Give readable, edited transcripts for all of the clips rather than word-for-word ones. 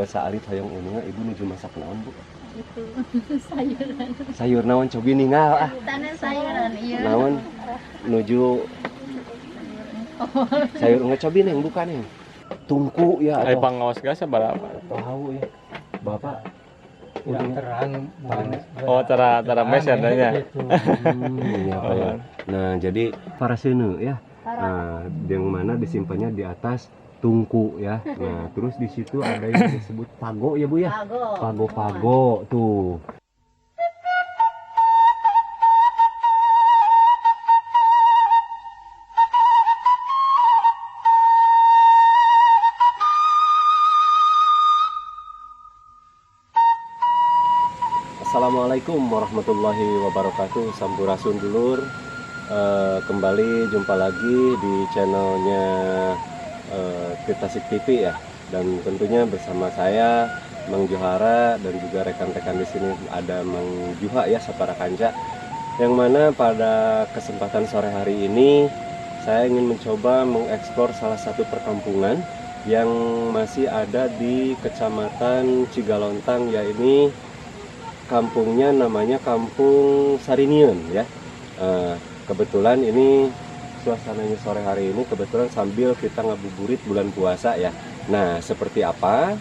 saalit hoyong uninga ibu nuju masak naon bu? Itu sayuran. Sayur naon cobi ninggal ah. Tanah sayuran iya. Naon nuju sayur enggak cobi neng bukan neng. Tungku ya Ay atau pangawas gak sabarapa? tahu ya. Bapak yang terang Oh, tara meser nya. ya, Pak, ya. Nah, jadi parasene ya. Nah, yang mana disimpannya di atas tungku ya. Nah, terus di situ ada yang disebut pago ya, Bu ya. Pago-pago tuh. Assalamualaikum warahmatullahi wabarakatuh. Sampurasun dulur. Kembali jumpa lagi di channelnya Tirtasik TV ya. Dan tentunya bersama saya Mang Johara dan juga rekan-rekan di sini ada Mang Juha ya Sapara Kanca. Yang mana pada kesempatan sore hari ini saya ingin mencoba mengeksplor salah satu perkampungan yang masih ada di Kecamatan Cigalontang, yaitu kampungnya namanya Kampung Sarinian ya. Kebetulan ini suasananya sore hari ini kebetulan sambil kita ngabuburit bulan puasa ya. Nah, seperti apa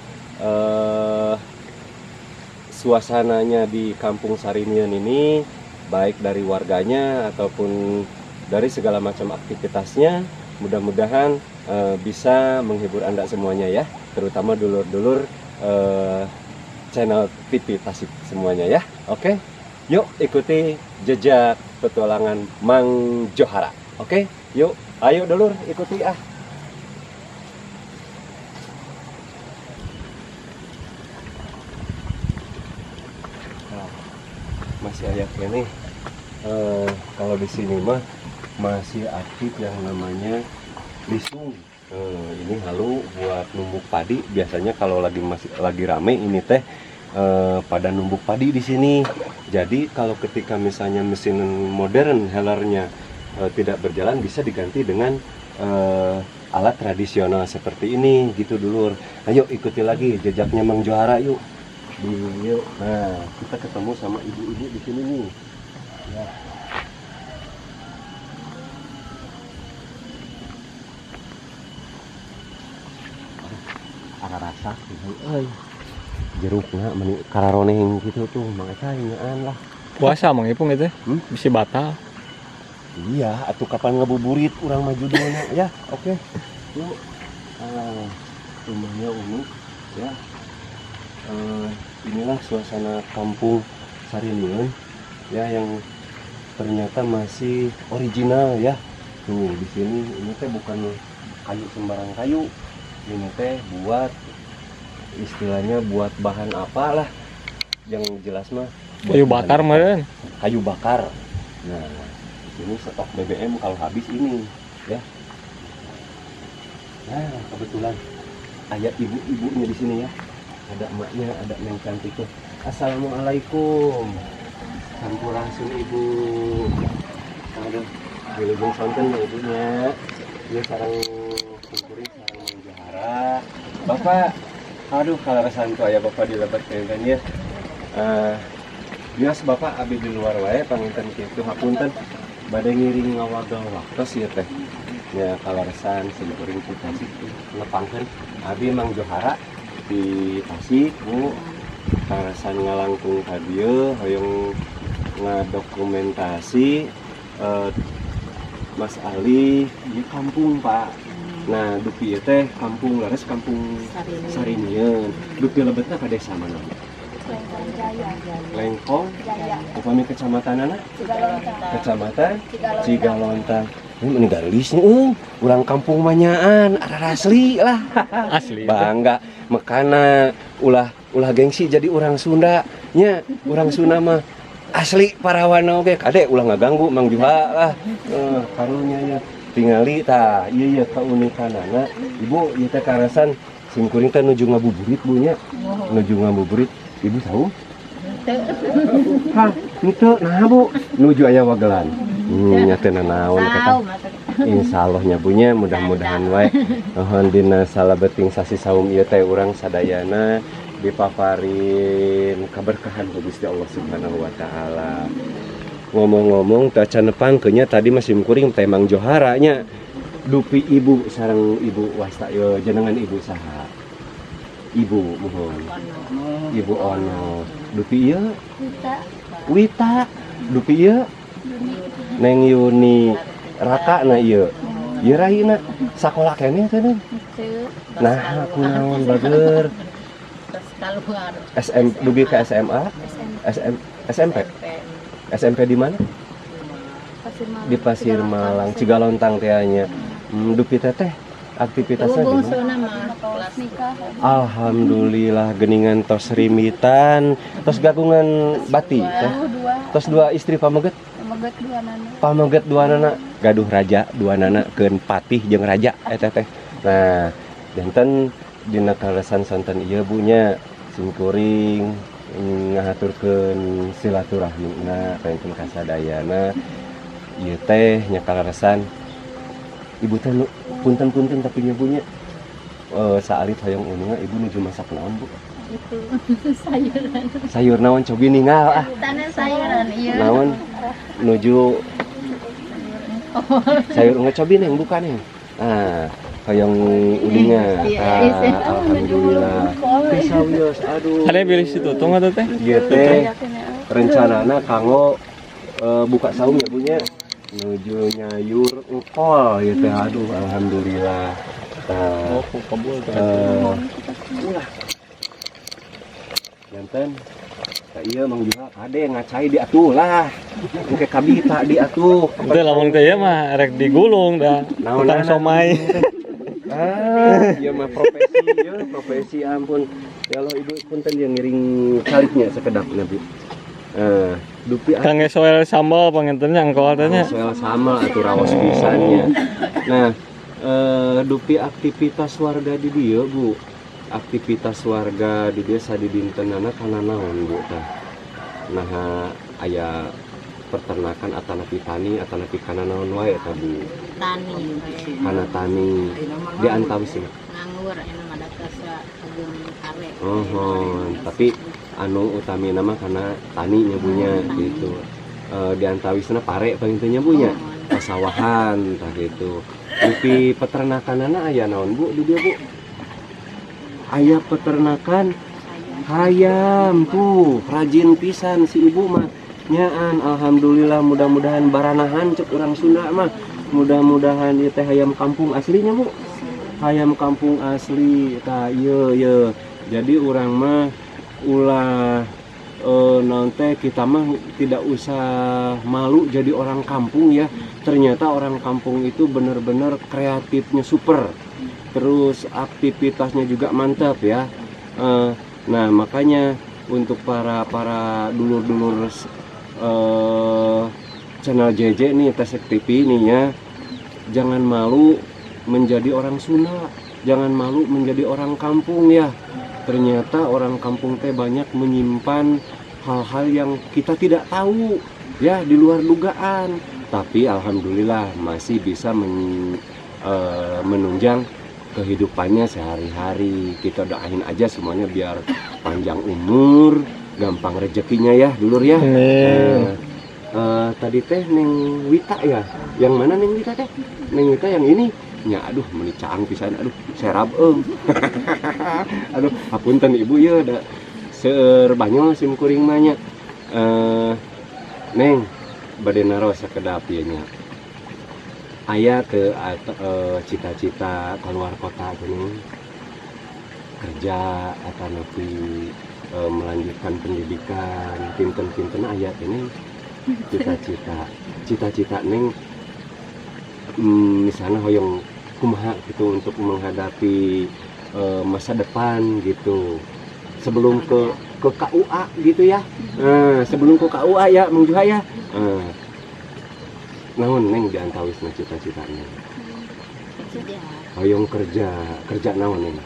suasananya di Kampung Sarinian ini, baik dari warganya ataupun dari segala macam aktivitasnya, mudah-mudahan bisa menghibur Anda semuanya ya, terutama dulur-dulur channel TV Tasik semuanya ya. Oke, yuk ikuti jejak petualangan Mang Johara. Oke, yuk, ayo dulur ikuti ah. Nah, masih ayak ini kalau di sini mah masih aktif yang namanya lisung. Ini halu buat numbuk padi. Biasanya kalau masih lagi rame ini teh pada numbuk padi di sini. Jadi kalau ketika misalnya mesin modern helernya tidak berjalan, bisa diganti dengan alat tradisional seperti ini gitu dulur. Ayo ikuti lagi jejaknya Mang Johara yuk. Yuk. Nah, kita ketemu sama ibu-ibu di sini nih. Ya. Rasa jeruknya meni kararoneng gitu tuh makanya nyaan lah Puasa Mang Ipung itu bisa batal. Iya atuh kapan ngabuburit urang maju dulunya ya. Oke yuk. Rumahnya unik ya. Inilah suasana Kampung Sarinian ya, yang ternyata masih original ya. Tuh di sini ini teh bukan kayu sembarang kayu. Ini teh buat istilahnya buat bahan apalah, yang jelas mah Kayu bakar meren. Kayu bakar. Nah, ini stok BBM kalau habis ini ya. Nah, kebetulan ada ibu-ibunya di sini ya. Ada emaknya, ada neng cantik tuh. Assalamualaikum. Sampurasun ibu. Aduh, wilujeng sonten ya ibunya. Dia sarang kumpulin sarang Mang Johara. Bapak, aduh kalau santu aya Bapak di lebat kayaknya. Bias Bapak abi di luar wae panginten kitu hapunten bade ngiring ngawagal waktos ieu teh. Ya kalaresan simkuring kita sih ngepangkeun abi Mang Johara di Tasik Bu. Kalaresan ngalangkung ka dieu hoyong ngadokumentasi Mas Ali di kampung Pak. Nah, dupi teh kampung laras Kampung Sarinian. Dupi lebetna ka desa mana? Lengkong. Upami kecamatanana? Kecamatan Cigalontang. Ini meninggalis urang kampung manyaan, ada asli lah. Asli. Bangga mekana ulah gengsi jadi orang Sunda. Nya, orang Sunda mah asli parawana oge. Kade ulah ngaganggu Mang Juha lah. Karunya ya. Tingali tah iya keunikanana ibu ieu teh karasan simkuring teh nuju ngabuburit Bu nya. Nuju ngabuburit ibu tahu? Hah, itu nah Bu nuju aya wagelan. Nya teh naon kata. Insya Allah nyabunya mudah-mudahan wae nuhun dina salabeting sasi saum ieu teh urang sadayana dipaparin keberkahan ku Gusti Allah Subhanahu wa taala. Ngomong-ngomong teh canepangkeunnya tadi masih kuring teh Mang Johara nya dupi ibu sareng ibu wasta yo jenengan ibu saha? Ibu mohon. Ibu Ono. Dupi ieu Kita Wita. Dupi ieu Neng Yuni. Raka na ieu. Ieu raina sakola keneh teh Neng. itu Nah, aku naon bageur. terus keluar Dugi ke SMA? SMP? SMP di mana? Pasir Malang. Di Pasir Malang, Cigalontang teh nya. Dupi teh aktivitasnya Tubuh gimana? sana mah kelas nikah. Alhamdulillah geningan tos rimitan, tos gagungan bati teh. Dua, Tos dua istri pameget, megat dua nana. pameget dua nana, gaduh raja dua nana keun patih jeung raja eta teh. Nah, janten dina kalesan santen ieu bunya simkuring ngahaturkeun silaturahmina pengkeun kasadayana. Ieu teh nya kalesan ibu teh nu punten-punten tapi nyebunya saalit hoyong uninga ibu nuju masak naon bu? Itu sayuran. Sayur naon cobi ninggal ah. Tanah sayuran iya. Naon nuju sayur ngecobi neng bukan neng. Ah, hoyong uninga. Iya, Ah, iya. alhamdulillah. Pisau yos aduh. Ada yang pilih situ tuh nggak teh? Ieu teh rencanana kanggo buka saum ya bunya nuju nyayur engkol ieu teh aduh alhamdulillah. Nah, Oh, kabul tuh. Janten ka ieu Mang Juha kade ngacai diatuh lah. Engke kabita diatuh. Itu lamun teh ya mah rek digulung dah. Naon Utang somai. Ah, ieu mah profesi ampun. Ya Allah ibu punten yang ngiring kaliknya sekedap nabi. Dupi Kang soel sambal pangentennya engkol teh nya. soal sama atuh raos pisannya. Nah, dupi aktivitas warga di dieu Bu. Aktivitas warga di desa di dintenana kana naon Bu tah? Nah, aya peternakan atanapi tani atanapi kana naon wae eta Bu? Tani Kana tani di antawis ini. nganggur anu ada kasa agung are. Tapi anu utami nama karena tani nyabunya gitu. Di antawisna pare paling teu nyabunya. Pasawahan tah gitu. Dupi peternakanana aya naon Bu di dieu Bu? Aya peternakan hayam tuh, rajin pisan si ibu mah. Nyaan alhamdulillah mudah-mudahan baranahan cek urang Sunda mah. Mudah-mudahan ieu teh hayam kampung aslinya Bu. Hayam kampung asli tah ieu. Jadi urang mah ulah naon teh kita mah tidak usah malu jadi orang kampung ya. Ternyata orang kampung itu benar-benar kreatifnya super. Terus aktivitasnya juga mantap ya. Nah makanya untuk para dulur-dulur channel JJ nih Tasik TV nih ya, jangan malu menjadi orang Sunda, jangan malu menjadi orang kampung ya. Ternyata orang kampung teh banyak menyimpan hal-hal yang kita tidak tahu ya, di luar dugaan. Tapi alhamdulillah masih bisa menunjang kehidupannya sehari-hari. Kita doain aja semuanya biar panjang umur, gampang rezekinya ya dulur ya. Amin. Tadi teh Neng Wita ya, yang mana Neng Wita teh? Neng Wita yang ini nya aduh menicaang pisan, aduh serab aduh hapunten ibu ya da seueur banyol sim kuring mah nya. Neng bade naros sakedap ieu nya. Aya ke cita-cita keluar kota gini kerja atau nanti melanjutkan pendidikan pinten-pinten aya ini cita-cita Neng misalnya hoyong kumaha gitu untuk menghadapi masa depan gitu sebelum ke KUA gitu ya. Sebelum ke KUA ya Mang Juha ya. Naon Neng diantawisna cita-citanya? Hoyong kerja naon Neng?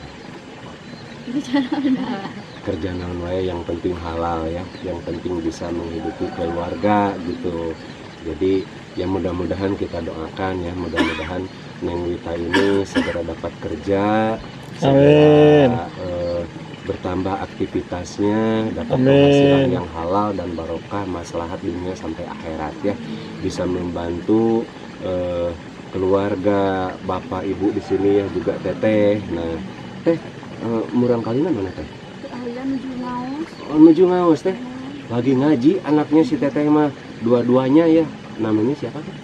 Kerja naon wae yang penting halal ya, yang penting bisa menghidupi keluarga gitu. Jadi ya mudah-mudahan kita doakan ya, mudah-mudahan Neng Wita ini segera dapat kerja, Amin. segera bertambah aktivitasnya, dapat Amin. penghasilan yang halal dan barokah, maslahat dunia sampai akhirat ya, bisa membantu keluarga bapak ibu di sini ya, juga teteh. Nah teh, murang kalina mana teh? Ayah menuju ngaos. Oh, menuju ngaos teh, lagi ngaji anaknya si teteh mah, dua-duanya ya. Namanya siapa teh?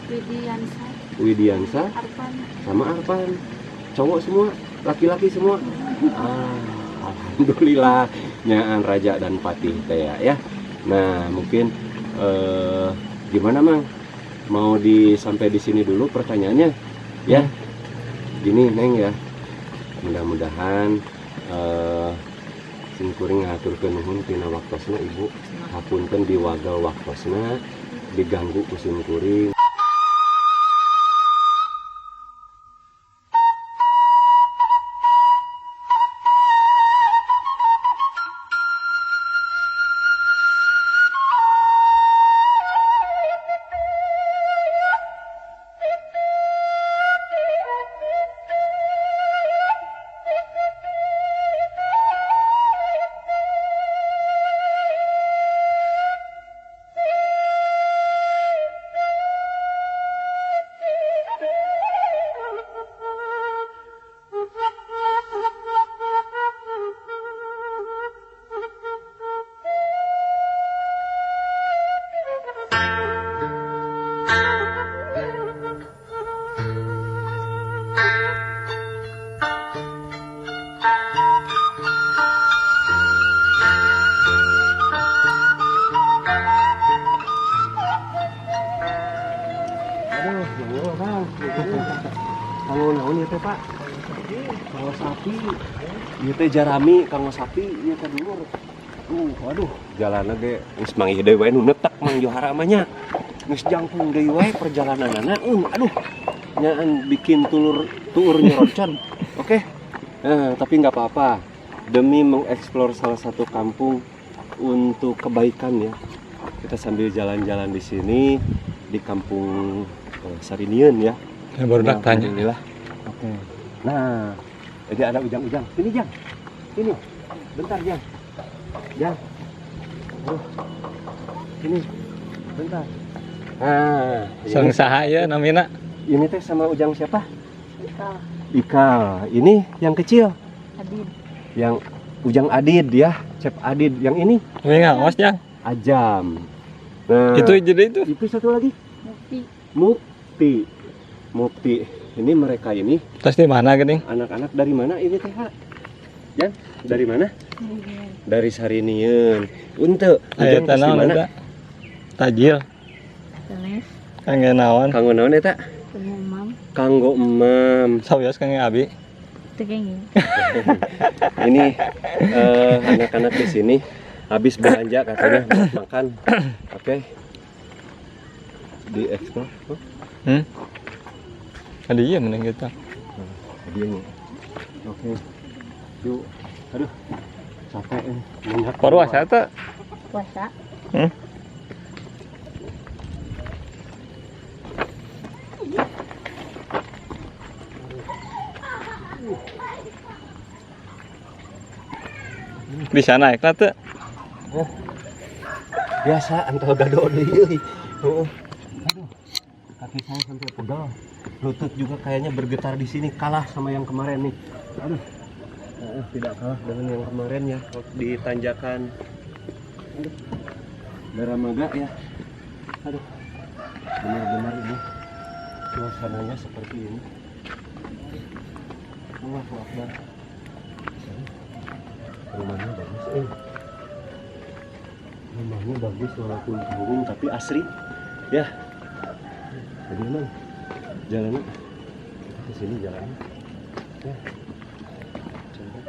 Widiansa. Widiansa Arpan. sama Arpan, cowok semua, laki-laki semua. Alhamdulillah, nyaan Raja dan Patih teh ya. Nah mungkin gimana Mang? Mau sampai di sini dulu pertanyaannya ya. Gini Neng ya, mudah-mudahan sing kuring ngaturkeun nuhun tina waktosna Ibu, hapunten diwagal waktosna diganggu ku sing kuring. Kalau naon ya teh Pak? Kalau sapi, ieu teh jarami kanggo sapi, ieu teh dulur. Waduh, jalanna ge geus mangih deui wae nu neutek Mang Johara mah nya. Geus jangkung deui wae perjalananna. Aduh, nyaan bikin tuur nyorocon. Oke. Tapi nggak apa-apa. Demi mengeksplor salah satu kampung untuk kebaikan ya. Kita sambil jalan-jalan di sini di kampung Sarinien ya. Ya baru nak tanya. Alhamdulillah. Oke. Nah, jadi ada ujang-ujang. Sini Jang. Sini. Bentar Jang. Jang. Sini. Bentar. Nah, Sang saha ya namina? ini teh sama ujang siapa? Ikal. Ikal. Ini yang kecil. Adid. Yang ujang Adid ya. Cep Adid. Yang ini Ini ngaos Jang. Ajam. Nah, Itu jadi itu. itu satu lagi. Mukti. Mukti. Ini mereka ini Terus di mana gini? anak-anak dari mana ini teh? Jan, dari mana? Dari Sarinien. Unte, Aya ujang tos di tanah mana? ada. Tajil. Teles. Kangge naon? Kanggo naon eta? Pengumam. Kanggo emam. Sawios kangge abi. Tegengin. Ini anak-anak di sini habis belanja katanya buat makan. Oke. Diekspor. Ada iya mending kita. Hadiahnya. Oke. Yuk. Aduh. Capek ini. Banyak Puasa teh. Puasa. Bisa naik lah tuh. Biasa antara gado deui. Heeh. Aduh. Kaki saya sampai pegal. Lutut juga kayaknya bergetar di sini, kalah sama yang kemarin nih. Aduh. Tidak kalah dengan yang kemarin ya di tanjakan. Aduh. Daramaga ya. Aduh. Benar-benar ini suasananya seperti ini. Allahu Akbar. Rumahnya bagus, rumahnya bagus walaupun kurung tapi asri ya. Jadi emang jalannya ke sini jalannya ya. Coba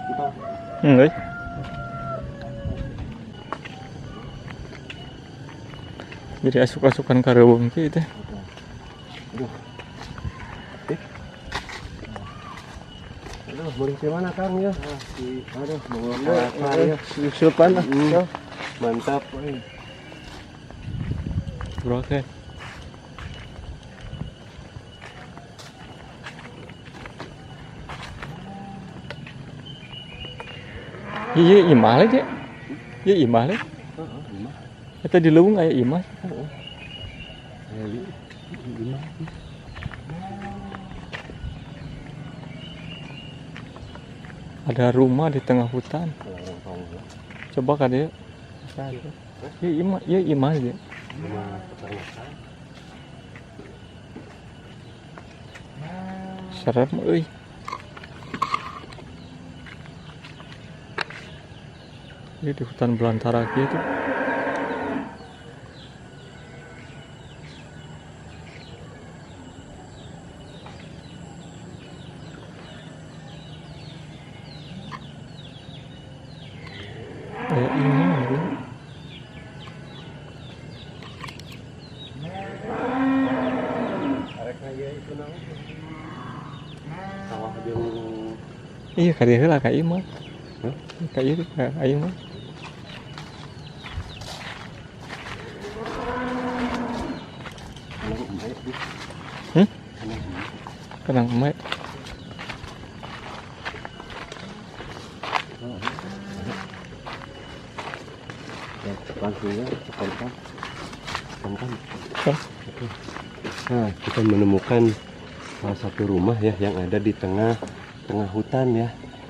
kita Guys. Jadi asuk-asukan kareung gitu. aduh. Aduh, mau di mana Kang ya? Aduh, mau apa ya? Susupan Mantap. Bro, oke. Iya, imah aja. Iya, imah aja. Imah. Kita di leuweung aya imah. Imah. Ada rumah di tengah hutan. Orang tahu ya. Coba kan dia. Iya, imah aja. Rumah peternakan. Serem euy. Ini di hutan belantara gitu. Kayak ini ya. Arek kayak itu naon? Sawah jeung Iya, ka dieu lah ka ieu mah. Hah? Ka ieu ka ieu mah. kanang embe di. Hmm? Kanang embe. Kenang emek. Ya, langsung ya, tekan. Kan? Nah, kita menemukan salah satu rumah ya yang ada di tengah hutan ya.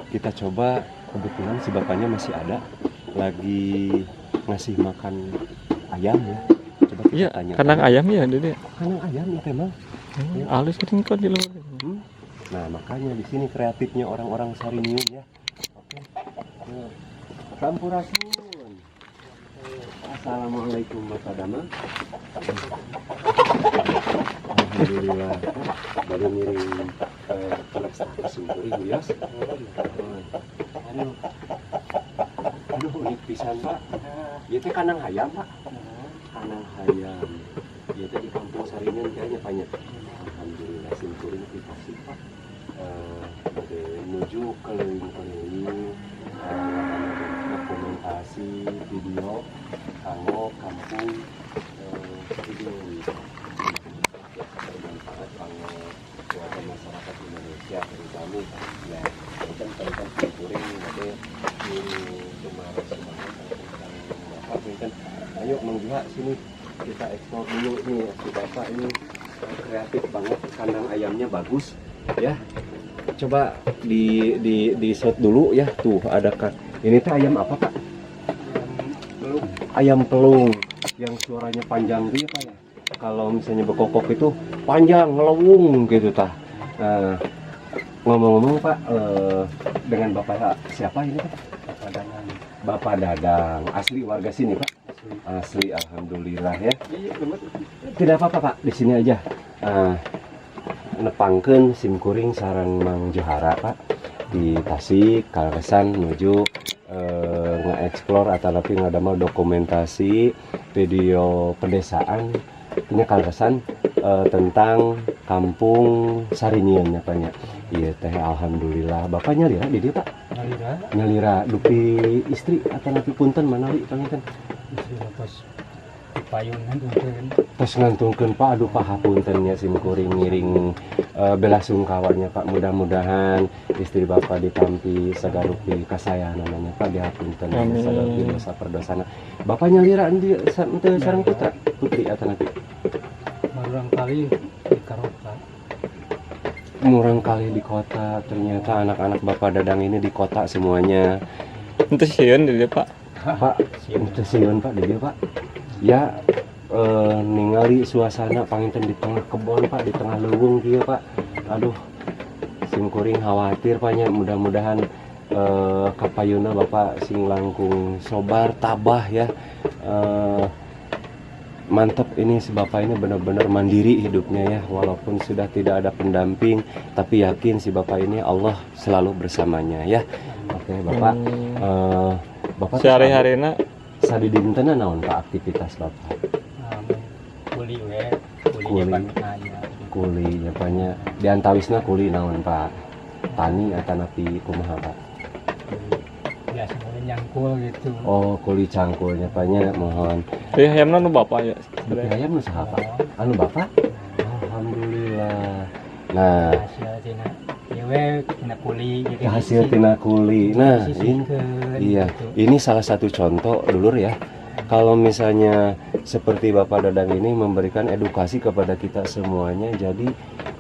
Kita coba, kebetulan si bapaknya masih ada, lagi ngasih makan ayam ya. Coba kita Iya, tanya. kandang ayam ya Dede. Kandang ayam ya memang. Halus kan kok di luar. Nah, makanya di sini kreatifnya orang-orang Sarinium ya. Oke. Nah, Sampurasun. Assalamualaikum Bapak Dama. Alhamdulillah. Baru ngirim kolektor Sumuri Buyas. Aduh, unik pisan Pak. Ieu teh kandang ayam Pak. Kandang ayam. Ieu teh di kampung Sarinium kayaknya banyak. Alhamdulillah simkuring dikasih Pak. Menuju keliling-keliling dokumentasi video kanggo kampung video bermanfaat kanggo warga masyarakat Indonesia terutama ya kan tentang simkuring ada di Sumatera Bapak kan ayo Mang sini kita ekspor dulu nih si Bapak ini kreatif banget kandang ayamnya bagus ya. Coba di shot dulu ya. Tuh ada kan. Ini teh ayam apa Pak? Ayam pelung yang suaranya panjang gitu ya Pak ya. Kalau misalnya bekokok itu panjang ngelewung gitu tah. Nah, ngomong-ngomong Pak, dengan Bapak siapa ini Pak? Bapak Dadang. Asli warga sini Pak? Asli, alhamdulillah ya. Tidak apa-apa Pak, di sini aja. Nepangkeun simkuring sareng Mang Johara Pak di Tasik Kalasan menuju nge-explore atau tapi ngadamel dokumentasi video pedesaan punya Kalasan tentang kampung Sarinium ya Pak nya. Iya teh alhamdulillah Bapak nyalira di dia Pak. Nyalira dupi istri atau napi punten manawi pangitan. Istri lepas payungan punten. Tos ngantungkeun Pak, aduh pahapuntennya simkuring ngiring bela sungkawanya Pak. Mudah-mudahan istri Bapak ditampi sagarupi kasaya namanya Pak dihapunten sagarupi dosa perdosana. Bapak nyalira di sareng putra putri atau nanti Barang kali di Karoka. murang kali di kota. Ternyata anak-anak Bapak Dadang ini di kota semuanya. Itu sieun di dia, Pak. Pak, itu sieun Pak di dia Pak. Ya ningali suasana panginten di tengah kebon Pak, di tengah leuweung kieu Pak. Aduh, simkuring khawatir Pak nya. Mudah-mudahan kapayuna Bapak sing langkung sobar tabah ya. Mantap ini si Bapak ini benar-benar mandiri hidupnya ya, walaupun sudah tidak ada pendamping, tapi yakin si Bapak ini Allah selalu bersamanya ya. Oke Bapak, Bapak Sehari-harina sadi dintenna naon Pak aktivitas Bapak? Kuli we, Kuli. kuli nanya. Kuli ya Paknya, diantawisna kuli naon Pak? Tani atau napi kumaha Pak? Di biasa mulai nyangkul gitu. Oh, kuli cangkulnya Paknya, mohon. Ayamna nu bapak ya. Tapi ayam nu saha Pak? Anu Bapak? Alhamdulillah. Nah, Hasil tina ya we tina kuli jadi hasil tina kuli. Nah, ini sisihkeun iya, gitu. ini salah satu contoh dulur ya. Kalau misalnya seperti Bapak Dadang ini memberikan edukasi kepada kita semuanya, jadi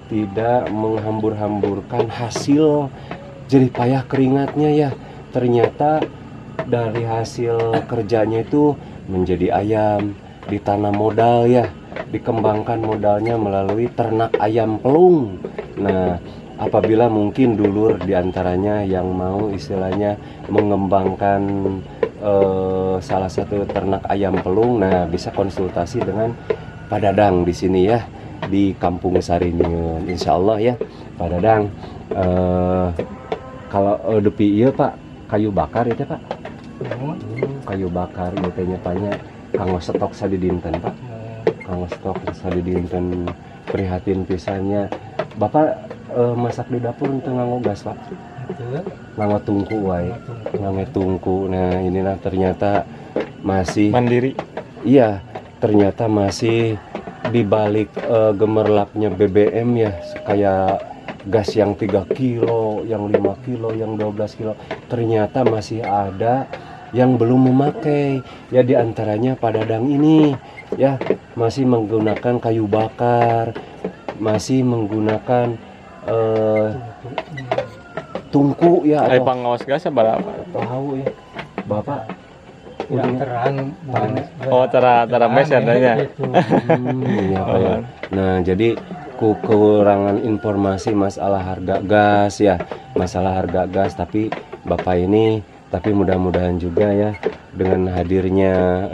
tidak menghambur-hamburkan hasil jerih payah keringatnya ya. Ternyata dari hasil kerjanya itu menjadi ayam, ditanam modal ya, dikembangkan modalnya melalui ternak ayam pelung. Nah, apabila mungkin dulur diantaranya yang mau istilahnya mengembangkan salah satu ternak ayam pelung, nah bisa konsultasi dengan Pak Dadang di sini ya, di Kampung Sarinieun. Insya Allah ya Pak Dadang. Kalau depi iya Pak, kayu bakar itu Pak. Kayu bakar itu tehnya Paknya kanggo stok sadidinten Pak. Kanggo stok sadidinten, prihatin pisannya. Bapak masak di dapur untuk nganggo gas Pak. Nganggo tungku wae. Nganggo tungku. Nah, inilah ternyata masih Mandiri. iya, ternyata masih di balik gemerlapnya BBM ya, kayak gas yang 3 kilo, yang 5 kilo, yang 12 kilo, ternyata masih ada yang belum memakai ya, diantaranya Pak Dadang ini ya masih menggunakan kayu bakar, masih menggunakan tungku ya, Ay atau pangawas gas berapa? tahu ya Bapak. Udah terang banget. Oh, tara mes ya adanya. Gitu. Iya, Pak, ya. Nah, jadi kekurangan informasi masalah harga gas ya, masalah harga gas, tapi Bapak ini, tapi mudah-mudahan juga ya dengan hadirnya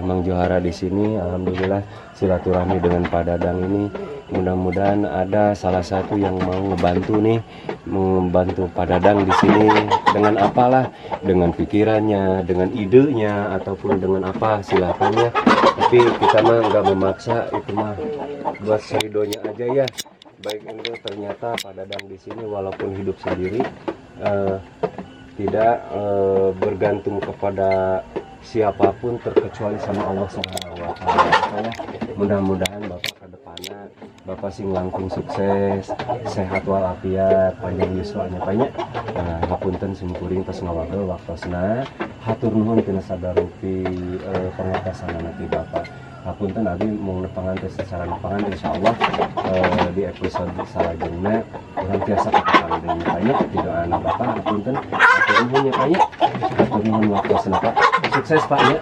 Mang Johara di sini, alhamdulillah silaturahmi dengan Pak Dadang ini, mudah-mudahan ada salah satu yang mau membantu nih, membantu Pak Dadang di sini dengan apalah, dengan pikirannya, dengan idenya, ataupun dengan apa, silakan ya. Tapi kita mah nggak memaksa, itu mah buat seridonya aja ya. Baik itu ternyata Pak Dadang di sini walaupun hidup sendiri tidak bergantung kepada siapapun terkecuali sama Allah Subhanahu wa taala. Mudah-mudahan Bapak ke depannya Bapak sing langkung sukses, sehat walafiat, panjang yuswanya banyak. Nah, hapunten simkuring tos ngawagel waktosna. Hatur nuhun tina sadarupi pengawasan nanti Bapak. Hapunten abi mau nepangan tes secara nepangan insyaallah di episode salajengna urang tiasa katakan deui banyak tidak anak Bapak. Hapunten hatur nuhun ya banyak. Hatur nuhun waktosna Pak. Sukses Pak ya.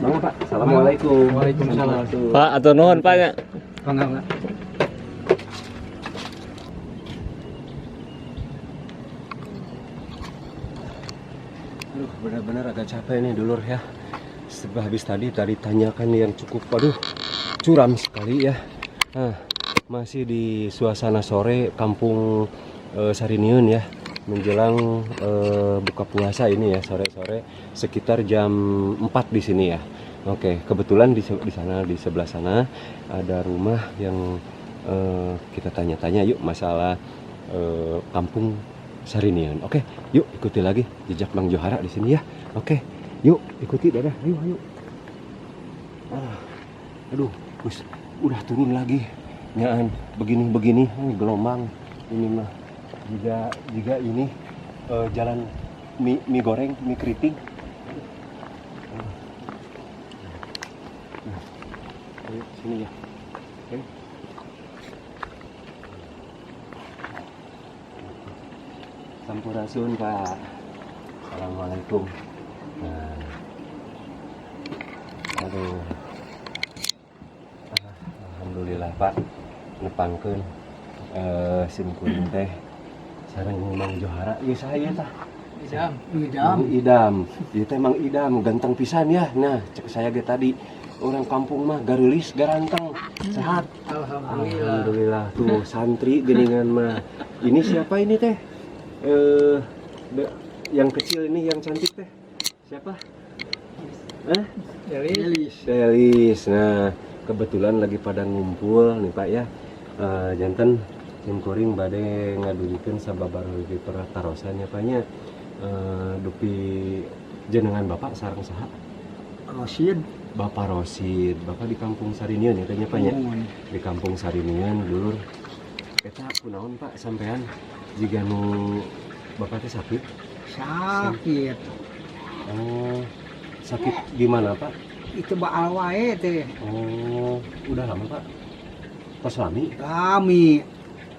Bang Pak, assalamualaikum. Waalaikumsalam. Pak, atur nuhun Pak ya. Bangga. Aduh, benar-benar agak capek nih dulur ya. Habis tadi tanyakan yang cukup, aduh, curam sekali ya. Nah, masih di suasana sore Kampung Sarinieun ya, menjelang buka puasa ini ya, sore-sore sekitar jam 4 di sini ya. Oke, kebetulan di sana, di sebelah sana ada rumah yang kita tanya-tanya yuk masalah Kampung Sarinieun. Oke, yuk ikuti lagi jejak Mang Johara di sini ya. Oke, yuk ikuti dadah. Ayo. Aduh, udah turun lagi. Nyaan begini gelombang ini mah. Jika ini jalan mie goreng, mie keriting. Ayo sini ya. Oke. Sampurasun Pak. Assalamualaikum. Nah. Aduh. Alhamdulillah Pak. Nepangkeun sim kuring teh sareng Mang Johara. Ieu saha ieu tah? Idam. Ieu teh Mang Idam, ganteng pisan ya. Nah, cek saya ge tadi. Orang kampung mah gareulis, garanteng, sehat. Alhamdulillah. Tuh santri geningan mah. Ini siapa ini teh? Yang kecil ini yang cantik teh siapa? Delis. Nah, kebetulan lagi pada ngumpul nih Pak ya. Janten simkuring bade ngadulikeun sababar di peratarosan ya Pak nya. dupi jenengan bapak sareng saha? Rosid. Bapak Rosid, bapak di Kampung Sarinian ya tanya Pak ya? Di Kampung Sarinian dulur. Eta kunaon Pak sampean jika nu bapak teh sakit? Sakit. Oh, sakit gimana Pak? Itu baal wae teh. Oh, udah lama Pak? Pas lami? Kami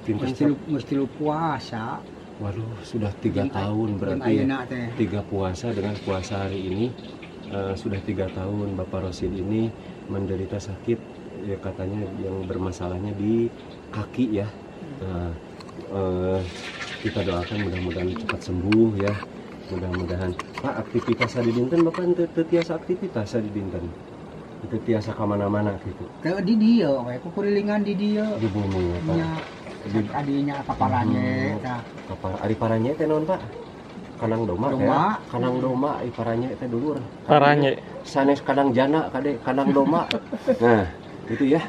Pinten mesti lu puasa. Waduh, sudah 3 tahun berarti ya. Ayeuna teh. 3 puasa dengan puasa hari ini sudah 3 tahun Bapak Rosid ini menderita sakit ya katanya yang bermasalahnya di kaki ya. Nah, kita doakan mudah-mudahan cepat sembuh ya. Mudah-mudahan Pak aktivitas di dinten Bapak teu tiasa aktivitas di dinten. Itu tiasa kemana-mana gitu. Ke di dia, we kurilingan di dia. Di bumi ya Pak. Nya adinya kaparanya tah. Kapal ari paranya teh naon Pak? Kanang doma teh. Doma. Kanang doma ari paranya teh dulur. Paranya. Sanes kadang jana kade kanang doma. Nah, itu ya.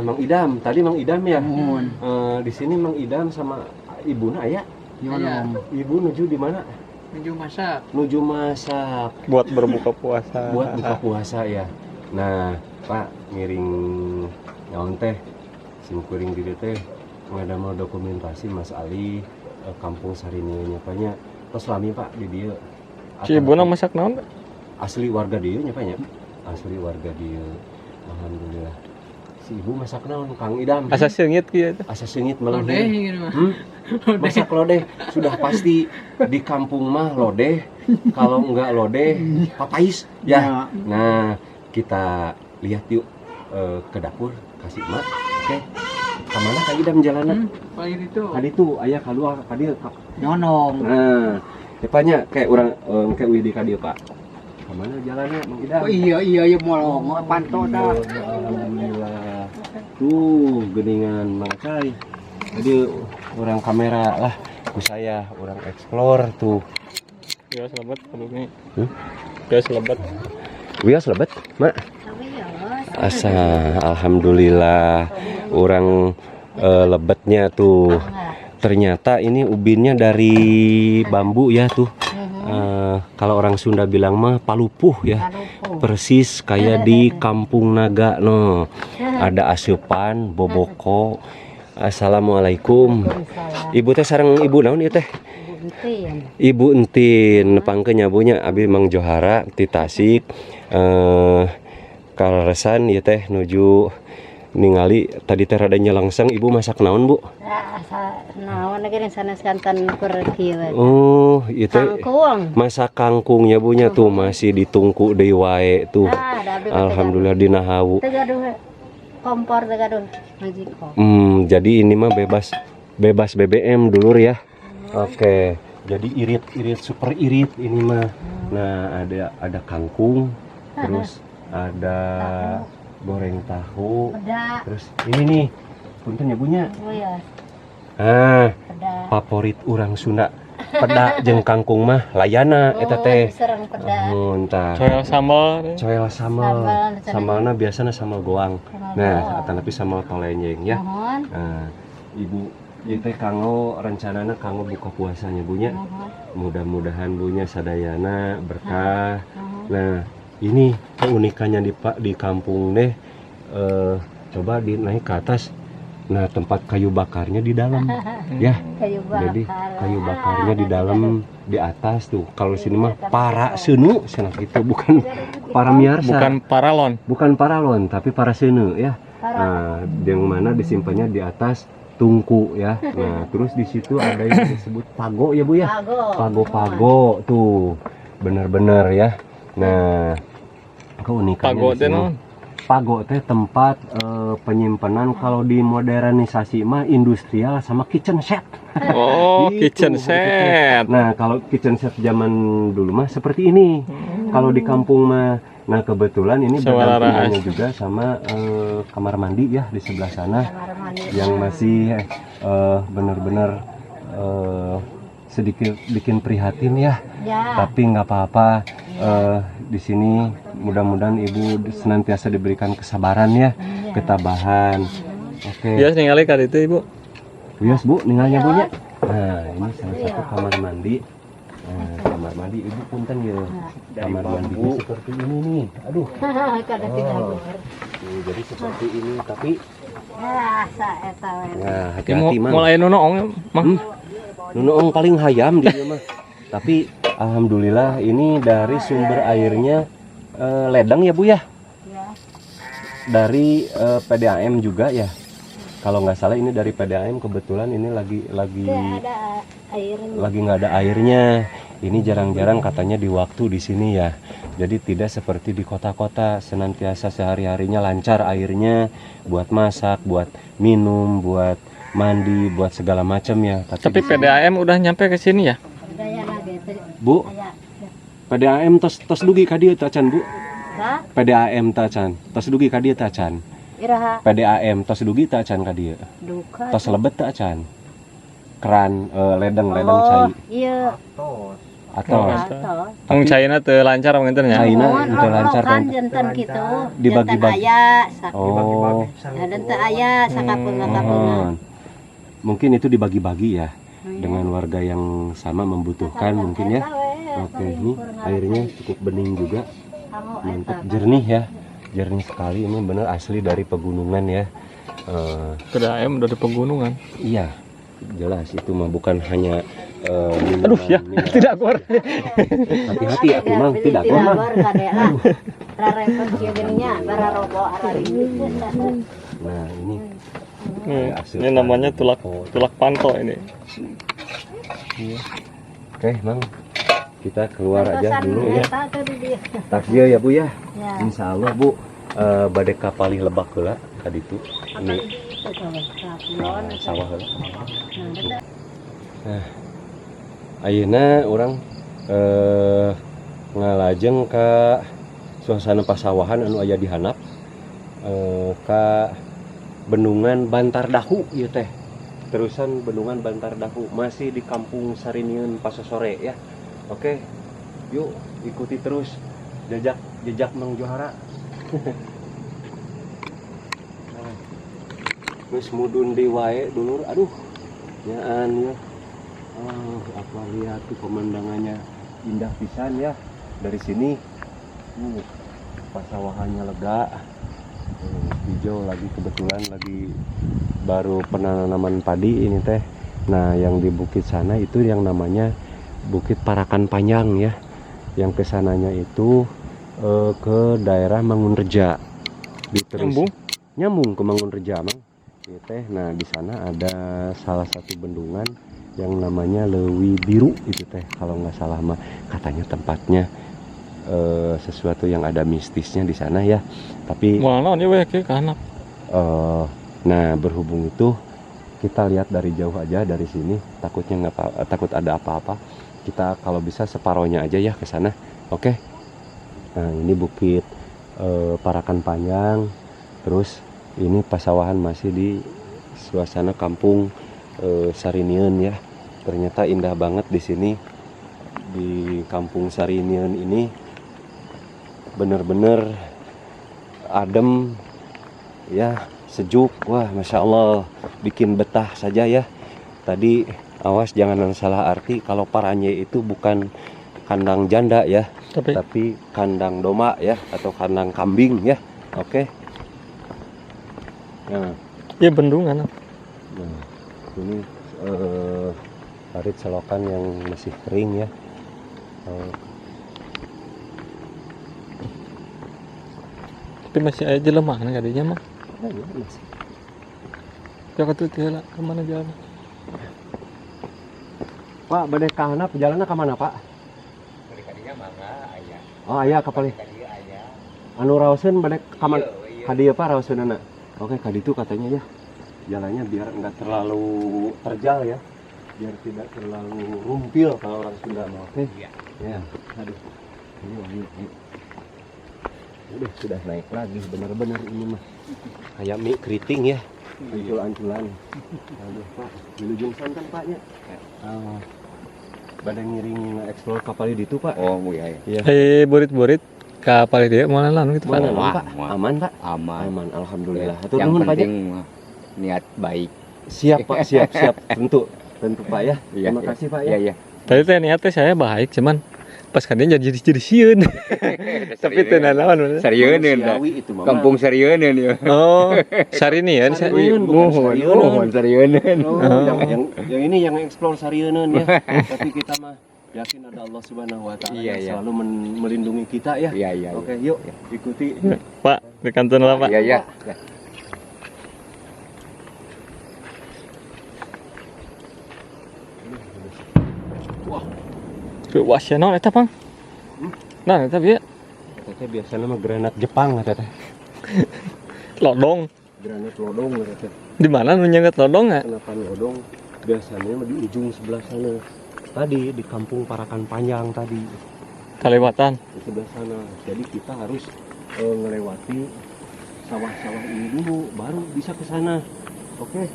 Mang Idam, tadi Mang Idam ya. Mun. Di sini Mang Idam sama ibuna aya. Nyonom. Ibu nuju di mana? Menuju masak. Nuju masak Buat berbuka puasa. buat buka puasa ya. Nah, Pak ngiring naon teh? Simkuring di dieu teh ngadamel dokumentasi Mas Ali Kampung Sarinian nyapanya. Tos lami Pak di dieu. Si ibuna masak naon? Asli warga dieu nyapanya? Asli warga dieu. Alhamdulillah. Si ibu masak naon Kang Idam? Asa seungit kieu teh. Asa sengit malah. Masak lodeh sudah pasti di kampung mah lodeh. Kalau enggak lodeh papais ya. Nah, kita lihat yuk ke dapur kasih mak. Oke. Kemana Kang Idam jalanan? Paling itu. Tadi tuh ayah keluar tadi. Nyonom. Nah, tepanya kayak orang kayak Widi kadieu Pak. Kemana jalannya Mang Idam? Oh iya molong pantau dah. Alhamdulillah. Tuh geningan Mang Cai. Tadi orang kamera lah ku saya orang explore tuh. Ya selebat kadungnya. Hmm? Ya selebat. Wias lebet, Mak. Asa alhamdulillah orang lebetnya tuh. Ternyata ini ubinnya dari bambu ya tuh. Kalau orang Sunda bilang mah palupuh ya. Persis kayak di Kampung Naga no. Ada asupan boboko. Assalamualaikum. Ibu teh sareng ibu naon ieu teh? Ibu Entin pangkeun nyabunya abi Mang Johara ti Tasik. Kaleresan ieu teh nuju ningali tadi teh rada nyelangseng ibu masak naon Bu? Naon lagi sanes kantan pergi we. Oh, ieu teh Kangkung. masak kangkungnya bunya tuh masih ditungku deui wae tuh. Alhamdulillah dina hawu. Teu gaduh kompor teu gaduh majiko. Jadi ini mah bebas BBM dulur ya. Oke. Jadi irit super irit ini mah. Nah, ada kangkung, terus ada goreng tahu. Peda. Terus ini nih, punten ya bunya. Oh ya, peda. Favorit orang Sunda. Peda jeung kangkung mah layana eta teh. Sereng peda. Muntah. Coel sambal. Coel sambal. Sambalna biasana sambal goang. Nah, atanapi sambal tolenyeng ya. Mohon. Nah, Ibu ieu teh kanggo rencanana kanggo buka puasanya bunya. Mudah-mudahan bunya sadayana berkah. Nah, ini keunikannya di kampung deh. Coba dinaik ke atas. Nah, tempat kayu bakarnya di dalam ya. Kayu bakar. Jadi kayu bakarnya di dalam di atas tuh. Kalau sini mah para senu cenah gitu, bukan para miarsa. Bukan paralon, tapi para senu ya. Nah, yang mana disimpannya di atas tungku ya. Nah, terus di situ ada yang disebut pago ya Bu ya. Pago tuh. Bener-bener ya. Nah, keunikannya di sini. Pago teh tempat penyimpanan kalau di modernisasi mah industrial sama kitchen set. Oh, Gitu, kitchen set. Nah, kalau kitchen set zaman dulu mah seperti ini. Kalau di kampung mah, nah kebetulan ini berdampingannya juga sama kamar mandi ya di sebelah sana, yang masih benar-benar sedikit bikin prihatin ya. Tapi nggak apa-apa. Di sini mudah-mudahan Ibu senantiasa diberikan kesabaran ya, ketabahan. Oke. Bias ningali ka ditu Ibu. Bias Bu, ninggalnya Bunya. Nah, ini salah satu kamar mandi. mandi ibu punten ya. Kamar mandinya seperti ini nih. Aduh. Kada tidak Oh. bener. Nih, jadi seperti ini tapi Ya, sa eta we. nah Ya mau hati-hati mang. mulai nunoong mang. Nunuong paling hayam dia mah. Tapi alhamdulillah ini dari sumber airnya ledeng ya Bu ya. Ya. Dari PDAM juga ya. Kalau nggak salah ini dari PDAM, kebetulan ini lagi Tidak ada airnya. lagi nggak ada airnya. Ini jarang-jarang katanya di waktu di sini ya. Jadi tidak seperti di kota-kota, senantiasa sehari-harinya lancar airnya buat masak, buat minum, buat mandi, buat segala macam ya. Tapi PDAM udah nyampe ke sini ya? Daya lagi teh. Bu, Aya. PDAM tos dugi ka dieu teh can Bu? Sa PDAM teh can. Tos dugi ka dieu teh can. iraha PDAM tos dugi teh can ka dieu. duka. Tos lebet teh can. Keran ledeng Oh, cai iya. atau Atau. Wong China teu lancar wong nya. China Mohon itu lancar kan kan. jantan gitu. Dibagi-bagi. Jantan aya sak. Oh, Dan teu aya sakapeung-kapeungan. mungkin itu dibagi-bagi ya dengan warga yang sama membutuhkan mungkin ya. Oke, ini airnya cukup bening juga, mantap, jernih ya, jernih sekali. Ini bener asli dari pegunungan ya. PDAM udah di pegunungan. Iya, jelas itu mah bukan hanya Aduh ya, tidak gor. Hati-hati ya, Mang, tidak gor mah. Rarepot kieu geunya bara robo arari. Nah, ini Ini namanya tulak panto ini. iya. Oke, Mang. Kita keluar aja dulu ya. Eta teh di dieu. Takjil ya Bu ya. Ya. Insya Allah Bu, badai kapalih lebak heula ka ditu. Ini sawah heula. Nah, ayeuna urang ngalajeng ka suasana pasawahan anu aya di handap, ka Bendungan Bantar Dahu ieu teh. Terusan Bendungan Bantar Dahu masih di Kampung Sarinieun Pasosore ya. Oke. Yuk ikuti terus jejak Mang Johara. Wis mudun di wae dulur. Aduh. Nyaan ya. Apa lihat tuh pemandangannya indah pisan ya dari sini. Pasawahannya lega. Hijau lagi, kebetulan lagi baru penanaman padi ini teh. Nah, yang di bukit sana itu yang namanya Bukit Parakan Panjang ya. Yang kesananya itu ke daerah Mangunreja. Nyambung ke Mangunreja, Mang. Ini teh. Nah, di sana ada salah satu bendungan yang namanya Lewi Biru itu teh. Kalau nggak salah mah katanya tempatnya sesuatu yang ada mistisnya di sana ya. Tapi Mana nih weh ke kanap. nah, berhubung itu kita lihat dari jauh aja dari sini, takutnya takut ada apa-apa. Kita kalau bisa separohnya aja ya ke sana. Oke. Nah, ini Bukit Parakan Panjang. Terus ini pasawahan masih di suasana kampung Sarinieun ya. Ternyata indah banget di sini. Di Kampung Sarinieun ini bener-bener adem ya, sejuk. Wah, Masya Allah, bikin betah saja ya. Tadi awas jangan salah arti, kalau Paranye itu bukan kandang janda ya, tapi kandang domba ya, atau kandang kambing ya. Oke. Nah, Ya bendungan. nah ini parit selokan yang masih kering ya. Tapi masih aja lemah kan kadinya mah. Ya, masih. Ya katu tiala kemana jalan? Pak, badai kahana perjalanan ke mana, Pak? Oh, aya kapal. Anu raoseun badai ka mana? Ka dieu Pak raoseunana. Oke, ka ditu katanya ya. Jalannya biar enggak terlalu terjal ya. Biar tidak terlalu rumpil kalau orang Sunda mah. Oke. Ya. Aduh. Ini. Udah sudah naik lagi, benar-benar ini mah. Kayak mie keriting ya. Ancul-anculan. Aduh, Pak. Wilujeng santan Paknya. Badai ngiring explore kapal itu Pak. Oh iya. Iya. Burit-burit kapal dia mana lan gitu Pak. Aman Pak. Aman. Aman, alhamdulillah. Hatur Yang nuhun Pak. penting niat baik. Siap Pak, siap. Tentu Pak ya. Iya, Terima iya. kasih Pak Iya ya. iya. Tadi teh niatnya saya baik, cuman pas kan dia jadi sieun. Tapi teu naon. Sarieun da. Siawi itu mah. Kampung sarieun ya. Oh, sarinian saya. Sarieun, bukan sarieun. Mohon sarieun. Oh, yang ini yang explore sarieun ya. Tapi kita mah yakin ada Allah Subhanahu wa taala Iya, yang iya. selalu melindungi kita ya. Iya. Oke, yuk ikuti. Pak, di kantor lah, Pak. Iya. Wah, sia naon eta, Pang? Nah, eta bieu Teteh biasanya mah granat Jepang teteh. lodong. Granat lodong teteh. Di mana nu nyeungeut lodong nggak? Kenapa lodong? Biasanya mah di ujung sebelah sana. Tadi di kampung Parakan Panjang tadi. Kalewatan. Di sebelah sana. Jadi kita harus ngelewati sawah-sawah ini dulu baru bisa ke sana. Oke.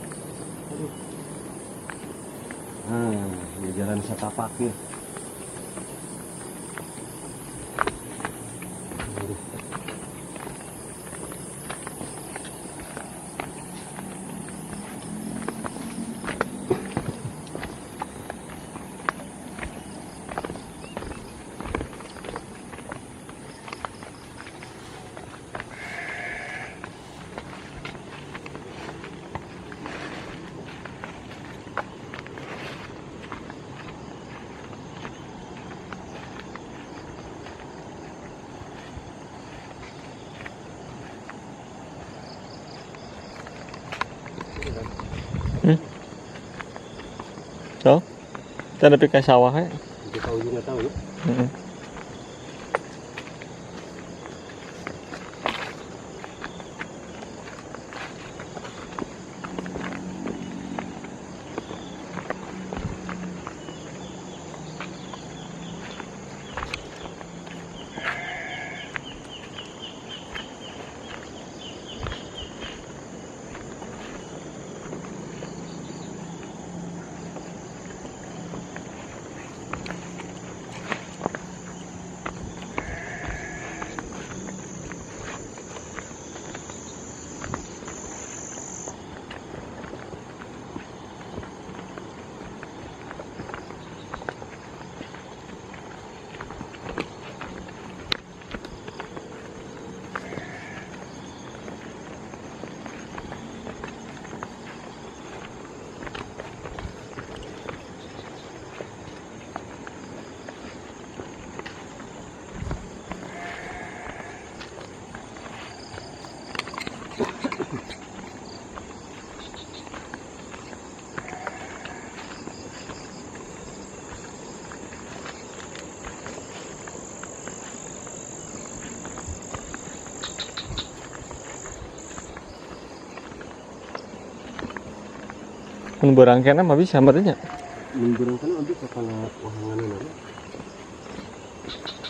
Aduh. Nah, ini jalan setapak ya. So, kita nepi ka sawah ya. Kita tahu juga tahu ya. Heeh. Mun berangkena mah bisa meureunnya. Menggunakan abis kepala wahangan ini.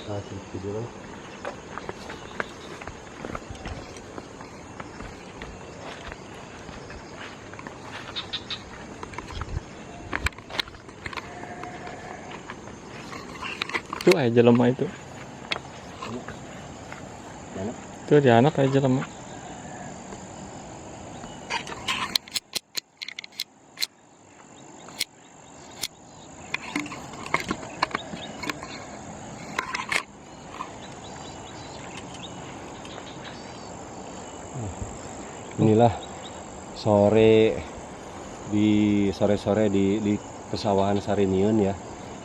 Kasih video lah. Itu aja jelema itu. Mana? Itu dia anak aja jelema. Inilah sore di pesawahan Sariniun ya,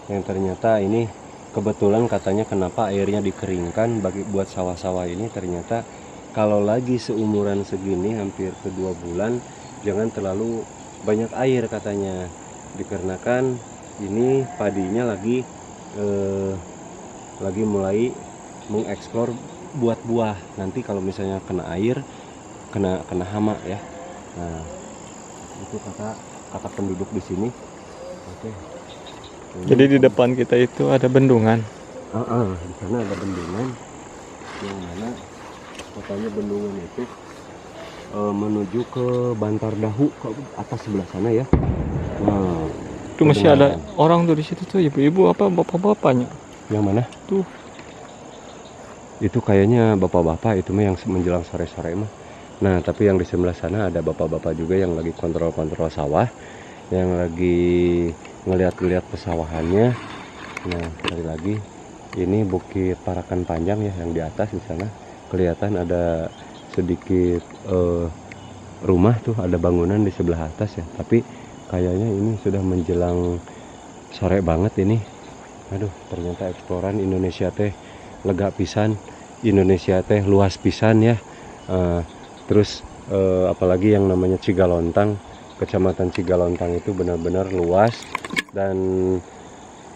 yang ternyata ini kebetulan katanya kenapa airnya dikeringkan buat sawah-sawah ini. Ternyata kalau lagi seumuran segini hampir ke 2 bulan jangan terlalu banyak air katanya, dikarenakan ini padinya lagi mulai mengeksplor buat buah. Nanti kalau misalnya kena air kena hama ya. Nah, itu kata penduduk di sini. Oke. Jadi di depan kita itu ada bendungan. Di sana ada bendungan yang mana katanya bendungan itu menuju ke Bantar Dahu ke atas sebelah sana ya. Nah, Itu masih ada orang tuh di situ tuh, ibu-ibu apa bapak-bapaknya. yang mana? Tuh. Itu kayaknya bapak-bapak itu mah yang menjelang sore-sore mah. Nah, tapi yang di sebelah sana ada bapak-bapak juga yang lagi kontrol-kontrol sawah, yang lagi ngeliat-ngeliat pesawahannya. Nah, sekali lagi Ini Bukit Parakan Panjang ya, yang di atas di sana kelihatan ada sedikit rumah tuh, ada bangunan di sebelah atas ya. Tapi kayaknya ini sudah menjelang sore banget ini. Aduh, ternyata eksploran Indonesia teh lega pisan, Indonesia teh luas pisan ya. Terus apalagi yang namanya Cigalontang, Kecamatan Cigalontang itu benar-benar luas dan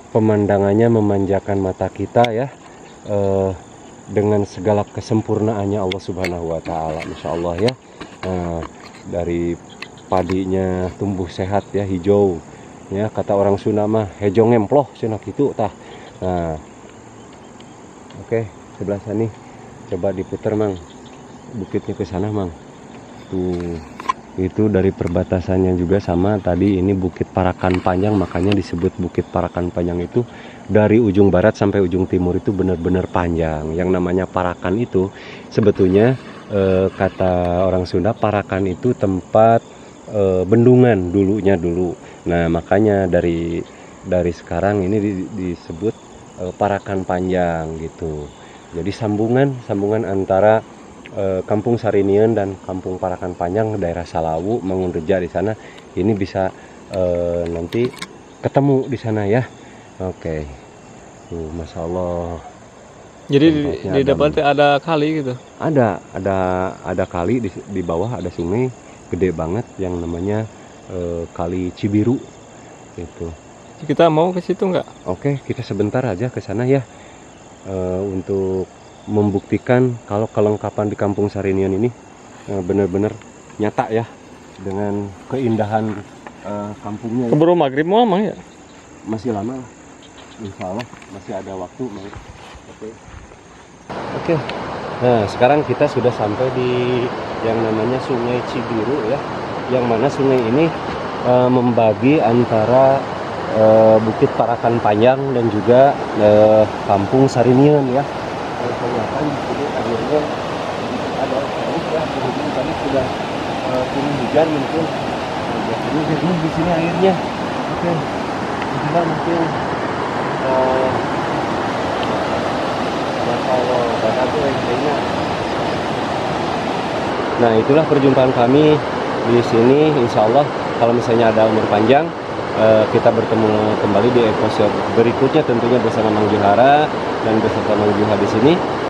pemandangannya memanjakan mata kita ya, dengan segala kesempurnaannya Allah Subhanahu wa Ta'ala, Masya Allah ya. Dari padinya tumbuh sehat ya, hijau ya, kata orang Sunda mah hejo ngemploh cenah kitu tah. Nah, oke, sebelah sini coba diputar Mang, bukitnya ke sana Mang. Tuh, itu dari perbatasannya juga sama tadi, ini Bukit Parakan Panjang, makanya disebut Bukit Parakan Panjang. Itu dari ujung barat sampai ujung timur itu benar-benar panjang. Yang namanya Parakan itu sebetulnya kata orang Sunda, Parakan itu tempat bendungan dulu. Nah, makanya dari sekarang ini disebut Parakan Panjang gitu. Jadi sambungan antara Kampung Sarinian dan Kampung Parakan Panjang, daerah Salawu, Mangunreja di sana, ini bisa nanti ketemu di sana ya. Oke. Tuh, Masya Allah. Jadi Tempatnya di depan tuh ada kali gitu. Ada kali di bawah, ada sungai gede banget yang namanya Kali Cibiru itu. Kita mau ke situ nggak? Oke, kita sebentar aja ke sana ya, untuk membuktikan kalau kelengkapan di Kampung Sarinian ini benar-benar nyata ya, dengan keindahan kampungnya ya. Keburu maghrib mau Mang ya? Masih lama lah, insya Allah masih ada waktu. Oke. Nah, sekarang kita sudah sampai di yang namanya Sungai Cibiru ya, yang mana sungai ini membagi antara Bukit Parakan Panjang dan juga Kampung Sarinian ya. Kelihatan di sini akhirnya ada jauh ya, kemudian tadi sudah turun hujan mungkin. Biasanya jernih di sini airnya. Oke, inilah mungkin kalau badanku kayaknya. Nah, itulah perjumpaan kami di sini. Insya Allah kalau misalnya ada umur panjang, kita bertemu kembali di episode berikutnya, tentunya bersama Mang Johara dan beserta Mang Juha di sini.